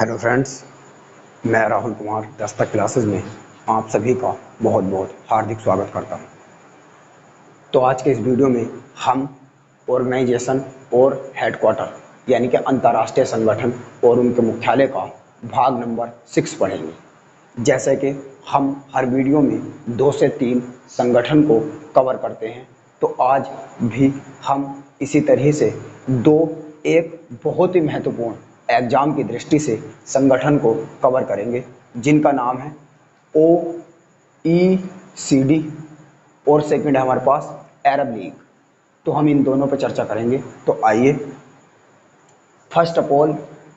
Hello friends, मैं Rahul Kumar Dastak classes में आप सभी का बहुत बहुत हार्दिक स्वागत करता हूं। तो आज के इस वीडियो में हम ऑर्गेनाइजेशन और हेडक्वार्टर यानी कि अंतर्राष्ट्रीय संगठन और उनके मुख्यालय का भाग नंबर 6 पढ़ेंगे। जैसे कि हम हर वीडियो में 2 से 3 संगठन को कवर करते हैं, तो आज भी हम इसी तरह से एक बहुत ही महत्वपूर्ण एग्जाम की दृष्टि से संगठन को कवर करेंगे, जिनका नाम है OECD और सेकंड है हमारे पास अरब लीग। तो हम इन दोनों पर चर्चा करेंगे। तो आइए, फर्स्ट ऑफ ऑल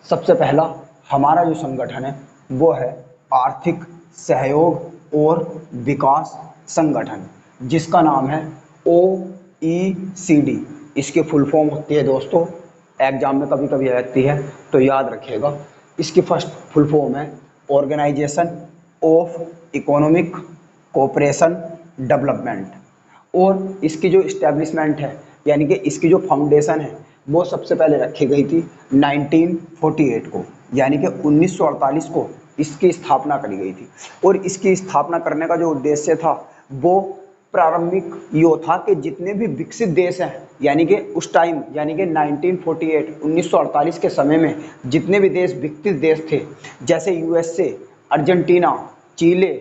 सबसे पहला हमारा जो संगठन है वो है आर्थिक सहयोग और विकास संगठन, जिसका नाम है OECD। इसकी फुल फॉर्म होती है दोस्तों, एग्जाम में कभी कभी आती है तो याद रखिएगा। इसकी फर्स्ट फुल फॉर्म है organisation of economic cooperation development. और इसकी जो इस्टेब्लिशमेंट है यानी कि इसकी जो फाउंडेशन है वो सबसे पहले रखी गई थी 1948 को, यानी कि 1948 को इसकी स्थापना करी गई थी। और इसकी स्थापना करने का जो उद्देश्य था वो प्रारंभिक यो था कि जितने भी विकसित देश हैं, यानी कि उस टाइम यानी कि 1948 के समय में जितने भी देश विकसित देश थे, जैसे यूएसए, अर्जेंटीना, चिले,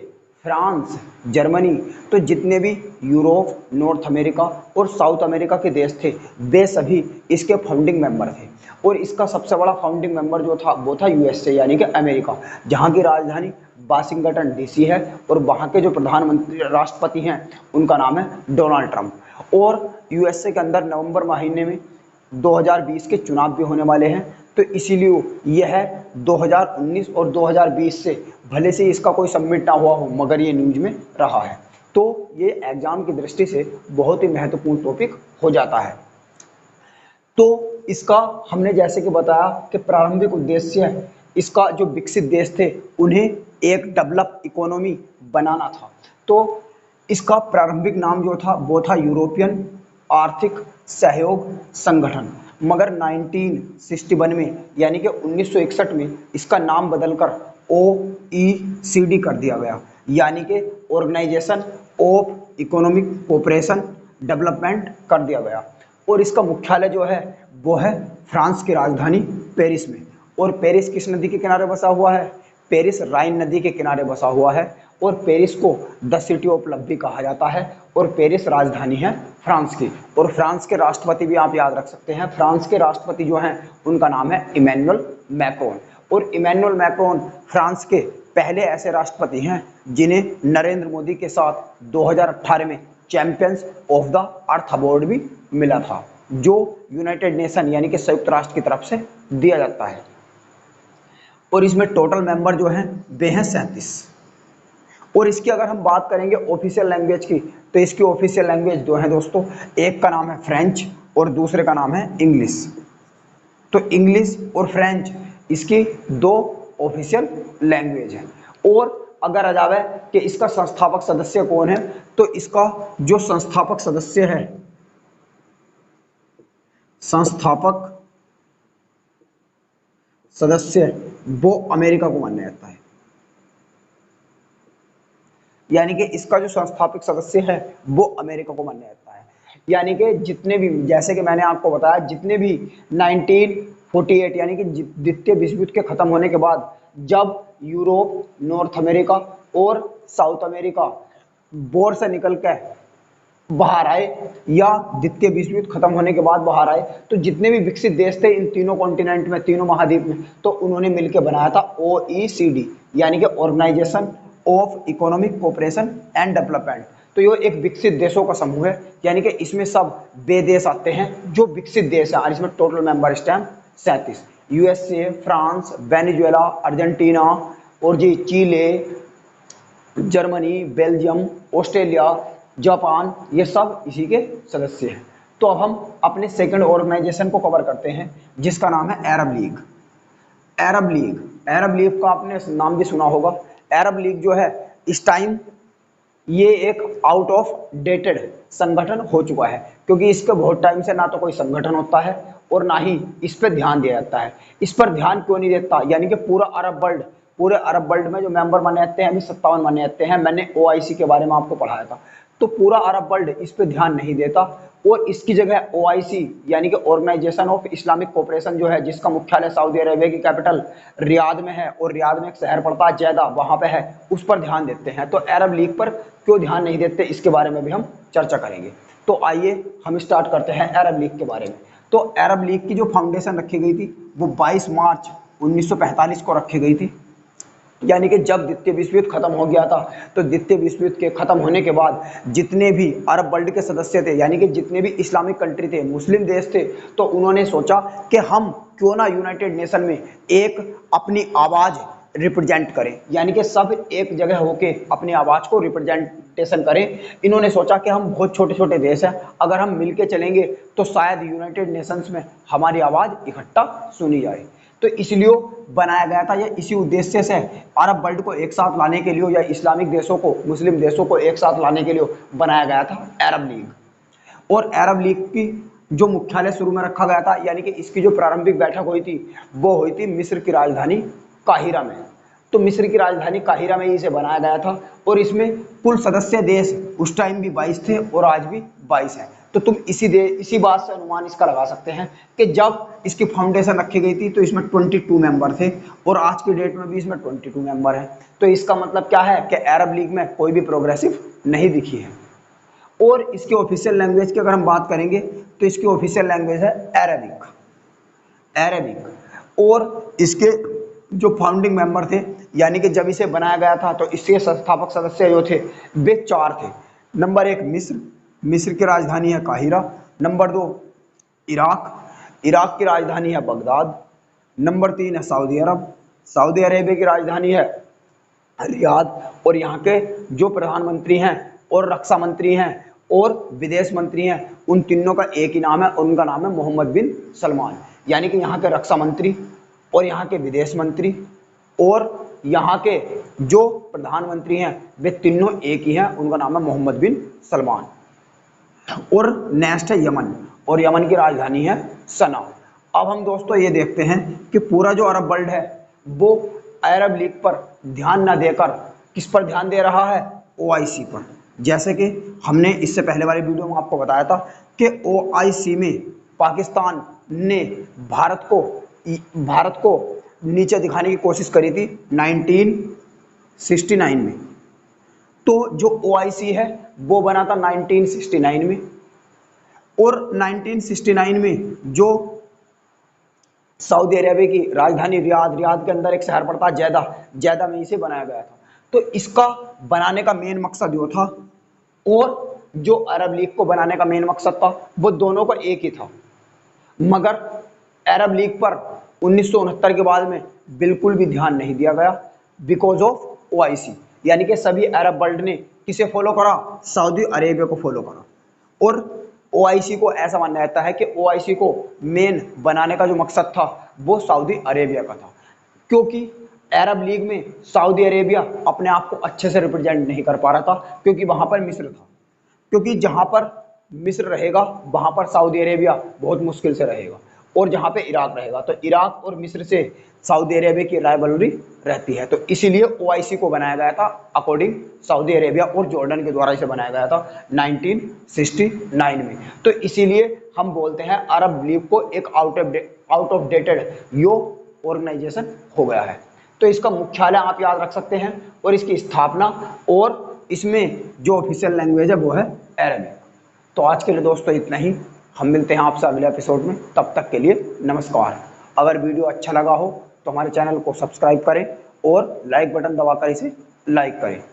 फ्रांस, जर्मनी, तो जितने भी यूरोप, नॉर्थ अमेरिका और साउथ अमेरिका के देश थे वे सभी इसके फाउंडिंग मेंबर थे। और इसका सबसे बड़ा फाउंडिंग मेंबर जो था वो था यूएसए यानी कि अमेरिका, जहाँ की राजधानी वाशिंगटन डीसी है और वहाँ के जो प्रधानमंत्री राष्ट्रपति हैं उनका नाम है डोनाल्ड ट्रंप। और यूएसए के अंदर नवंबर महीने में 2020 के चुनाव भी होने वाले हैं, तो इसीलिए यह 2019 और 2020 से भले से इसका कोई सबमिट ना हुआ हो मगर ये न्यूज में रहा है। तो ये एग्जाम की दृष्टि से बहुत ही महत्वपूर्ण टॉपिक हो जाता है। तो इसका हमने जैसे कि बताया कि प्रारंभिक उद्देश्य इसका जो विकसित देश थे उन्हें एक डेवलप इकोनॉमी बनाना था। तो इसका प्रारंभिक नाम जो था वो था यूरोपियन आर्थिक सहयोग संगठन, मगर 1961 में यानी कि 1961 में इसका नाम बदलकर OECD कर दिया गया, यानी कि organisation of economic cooperation development कर दिया गया। और इसका मुख्यालय जो है वो है फ्रांस की राजधानी पेरिस में। और पेरिस किस नदी के किनारे बसा हुआ है? पेरिस राइन नदी के किनारे बसा हुआ है। और पेरिस को द सिटी ऑफ लव भी कहा जाता है। और पेरिस राजधानी है फ्रांस की। और फ्रांस के राष्ट्रपति भी आप याद रख सकते हैं, फ्रांस के राष्ट्रपति जो हैं उनका नाम है इमैनुअल मैक्रोन। और इमैनुअल मैक्रोन फ्रांस के पहले ऐसे राष्ट्रपति हैं जिन्हें नरेंद्र मोदी के साथ 2018 में champions of the earth award भी मिला था, जो यूनाइटेड नेशन यानी कि संयुक्त राष्ट्र की तरफ से दिया जाता है। और इसमें टोटल मेंबर जो हैं वे हैं 37। और इसकी अगर हम बात करेंगे ऑफिशियल लैंग्वेज की, तो इसकी ऑफिशियल लैंग्वेज दो हैं दोस्तों, एक का नाम है फ्रेंच और दूसरे का नाम है इंग्लिश। तो इंग्लिश और फ्रेंच इसकी दो ऑफिशियल लैंग्वेज है। और अगर आ जावे कि इसका संस्थापक सदस्य कौन है, तो इसका जो संस्थापक सदस्य है, संस्थापक सदस्य वो अमेरिका को माना जाता है। यानी कि इसका जो संस्थापक सदस्य है वो अमेरिका को माना जाता है। यानी कि जितने भी, जैसे कि मैंने आपको बताया, जितने भी 1948 यानी कि द्वितीय विश्व युद्ध के खत्म होने के बाद जब यूरोप, नॉर्थ अमेरिका और साउथ अमेरिका वॉर से निकल के बाहर आए या द्वितीय विश्व युद्ध खत्म होने के बाद बाहर आए, तो जितने भी विकसित देश थे इन तीनों कॉन्टिनेंट में, तीनों महाद्वीप में, तो उन्होंने मिलकर बनाया था OECD यानी कि organisation of economic cooperation and development. तो ये एक विकसित देशों का समूह है, यानी कि इसमें सब वे देश आते हैं जो विकसित देश है। और इसमें टोटल मेंबर इस time 37, USA, France, Venezuela, Argentina और जी चिले, जर्मनी, बेल्जियम, ऑस्ट्रेलिया, जापान, ये सब इसी के सदस्य हैं। तो अब हम अपने सेकंड ऑर्गेनाइजेशन को कवर करते हैं जिसका नाम है अरब लीग। अरब लीग, अरब लीग का आपने नाम भी सुना होगा। अरब लीग जो है इस टाइम ये एक आउट ऑफ डेटेड संगठन हो चुका है, क्योंकि इसके बहुत टाइम से ना तो कोई संगठन होता है और ना ही इस पर ध्यान दिया जाता है। इस पर ध्यान क्यों नहीं देता, यानी कि पूरे अरब वर्ल्ड में जो मेंबर माने जाते हैं अभी 57 माने जाते हैं। मैंने ओआईसी के बारे में आपको पढ़ाया था। तो पूरा अरब वर्ल्ड इस पे ध्यान नहीं देता और इसकी जगह ओआईसी यानी कि ऑर्गेनाइजेशन ऑफ इस्लामिक कोऑपरेशन जो है, जिसका मुख्यालय सऊदी अरेबिया की कैपिटल रियाद में है और रियाद में एक शहर पड़ता है जेदा, वहां पे है, उस पर ध्यान देते हैं। तो अरब लीग पर क्यों ध्यान नहीं देते, इसके बारे में भी हम चर्चा करेंगे। तो आइए हम स्टार्ट करते हैं अरब लीग के बारे में। तो अरब लीग की जो फाउंडेशन रखी गई थी वो 22 मार्च 1945 को रखी गई थी, यानी कि जब द्वितीय विश्व युद्ध खत्म हो गया था। तो द्वितीय विश्व युद्ध के खत्म होने के बाद जितने भी अरब वर्ल्ड के सदस्य थे, यानी कि जितने भी इस्लामिक कंट्री थे, मुस्लिम देश थे, तो उन्होंने सोचा कि हम क्यों ना यूनाइटेड नेशन में एक अपनी आवाज रिप्रेजेंट करें, यानी कि सब एक जगह होके अपनी आवाज को रिप्रेजेंटेशन करें। इन्होंने सोचा कि हम बहुत छोटे छोटे देश हैं, अगर हम मिलके चलेंगे तो शायद यूनाइटेड नेशंस में हमारी आवाज इकट्ठा सुनी जाए। तो इसलिए बनाया गया था, या इसी उद्देश्य से अरब वर्ल्ड को एक साथ लाने के लिए या इस्लामिक देशों को, मुस्लिम देशों को एक साथ लाने के लिए बनाया गया था अरब लीग। और अरब लीग की जो मुख्यालय शुरू में रखा गया था, यानी कि इसकी जो प्रारंभिक बैठक हुई थी वो हुई थी मिस्र की राजधानी काहिरा में। तो मिस्र की राजधानी काहिरा में इसे बनाया गया था और इसमें कुल सदस्य देश उस टाइम भी 22 थे और आज भी 22 हैं। तो तुम इसी बात से अनुमान इसका लगा सकते हैं कि जब इसकी फाउंडेशन रखी गई थी तो इसमें 22 मेंबर थे और आज की डेट में भी इसमें 22 मेंबर हैं। तो इसका मतलब क्या है कि अरब लीग में कोई भी प्रोग्रेसिव नहीं दिखी है। और इसके ऑफिशियल लैंग्वेज की अगर हम बात करेंगे तो इसकी ऑफिशियल लैंग्वेज है अरेबिक। और इसके जो फाउंडिंग मेंबर थे, यानी कि जब इसे बनाया गया था तो इसके संस्थापक सदस्य जो थे वे 4 थे। नंबर 1 मिस्र की राजधानी है काहिरा। नंबर 2 इराक की राजधानी है बगदाद। नंबर 3 है सऊदी अरेबिया की राजधानी है रियाद। और यहाँ के जो प्रधानमंत्री हैं और रक्षा मंत्री हैं और विदेश मंत्री हैं, उन तीनों का एक ही नाम है और उनका नाम है मोहम्मद बिन सलमान। यानी कि यहाँ के रक्षा मंत्री और यहाँ के विदेश मंत्री और यहाँ के जो प्रधानमंत्री हैं वे तीनों एक ही हैं, उनका नाम है मोहम्मद बिन सलमान। और नेक्स्ट है यमन, और यमन की राजधानी है सना। अब हम दोस्तों ये देखते हैं कि पूरा जो अरब वर्ल्ड है वो अरब लीग पर ध्यान न देकर किस पर ध्यान दे रहा है, ओआईसी पर। जैसे कि हमने इससे पहले वाली वीडियो में आपको बताया था कि ओआईसी में पाकिस्तान ने भारत को नीचे दिखाने की कोशिश करी थी 1969 में। तो जो ओआईसी है वो बना था 1969 में, और 1969 में जो सऊदी अरेबिया की राजधानी रियाद के अंदर एक शहर पड़ता है जेदा में इसे बनाया गया था। तो इसका बनाने का मेन मकसद यो था, और जो अरब लीग को बनाने का मेन मकसद था वो दोनों का एक ही था। मगर अरब लीग पर 1969 के बाद में बिल्कुल भी ध्यान नहीं दिया गया बिकॉज ऑफ ओआईसी, यानी कि सभी अरब वर्ल्ड ने किसे फॉलो करा, सऊदी अरेबिया को फॉलो करा। और ओआईसी को ऐसा माना जाता है कि ओआईसी को मेन बनाने का जो मकसद था वो सऊदी अरेबिया का था, क्योंकि अरब लीग में सऊदी अरेबिया अपने आप को अच्छे से रिप्रेजेंट नहीं कर पा रहा था, क्योंकि वहां पर मिस्र था। क्योंकि जहां पर मिस्र रहेगा वहां पर सऊदी अरेबिया बहुत मुश्किल से रहेगा, और जहां पे इराक रहेगा तो इराक और मिस्र से सऊदी अरेबिया की राइवलरी रहती है। तो इसीलिए ओआईसी को बनाया गया था अकॉर्डिंग सऊदी अरेबिया और जॉर्डन के द्वारा इसे बनाया गया था 1969 में। तो इसीलिए हम बोलते हैं अरब लीग को एक आउट ऑफ डेटेड यो ऑर्गेनाइजेशन हो गया है। तो इसका मुख्यालय आप याद रख सकते हैं, और इसकी स्थापना और इसमें जो ऑफिशियल लैंग्वेज है वो है अरबिक। तो आज के लिए दोस्तों इतना ही, हम मिलते हैं आपसे अगले एपिसोड में। तब तक के लिए नमस्कार। अगर वीडियो अच्छा लगा हो तो हमारे चैनल को सब्सक्राइब करें और लाइक बटन दबाकर इसे लाइक करें।